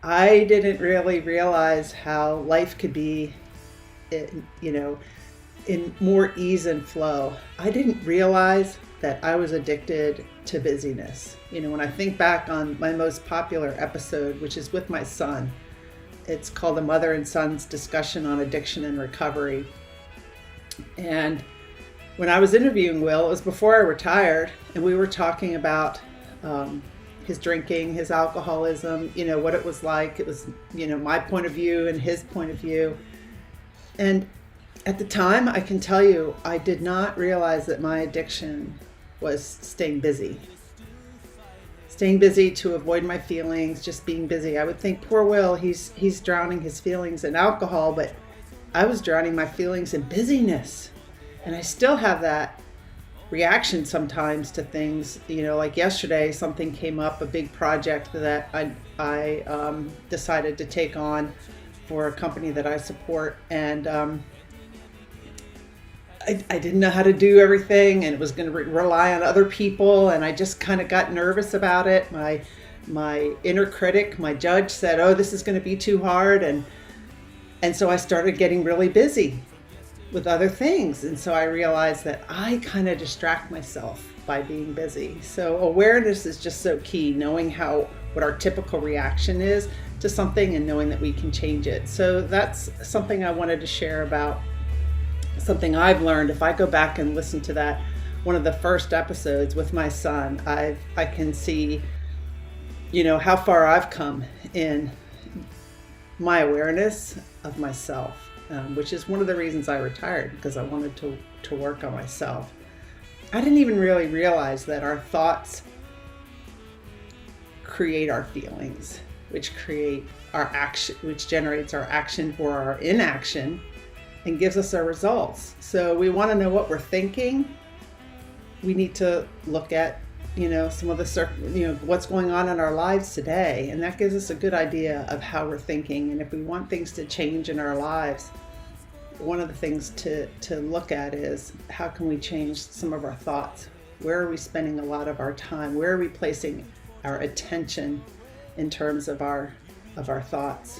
I didn't really realize how life could be, you know, in more ease and flow. I didn't realize that I was addicted to busyness. When I think back on my most popular episode, which is with my son, it's called A Mother and Son's Discussion on Addiction and Recovery. And when I was interviewing Will, it was before I retired, and we were talking about his drinking, his alcoholism, what it was like. It was, my point of view and his point of view. And at the time, I can tell you, I did not realize that my addiction was staying busy. Staying busy to avoid my feelings, just being busy. I would think, poor Will, he's drowning his feelings in alcohol, but I was drowning my feelings in busyness. And I still have that reaction sometimes to things. Like yesterday, something came up, a big project that I decided to take on for a company that I support. And I didn't know how to do everything, and it was going to rely on other people, and I just kind of got nervous about it. My inner critic, my judge, said, "Oh, this is going to be too hard," and so I started getting really busy with other things, and so I realized that I kind of distract myself by being busy. So awareness is just so key, knowing what our typical reaction is to something and knowing that we can change it. So that's something I wanted to share about. Something I've learned, if I go back and listen to that, one of the first episodes with my son, I can see, how far I've come in my awareness of myself, which is one of the reasons I retired, because I wanted to work on myself. I didn't even really realize that our thoughts create our feelings, which create our action, which generates our action or our inaction, and gives us our results. So we want to know what we're thinking. We need to look at, some of the, what's going on in our lives today. And that gives us a good idea of how we're thinking. And if we want things to change in our lives, one of the things to look at is, how can we change some of our thoughts? Where are we spending a lot of our time? Where are we placing our attention in terms of our thoughts?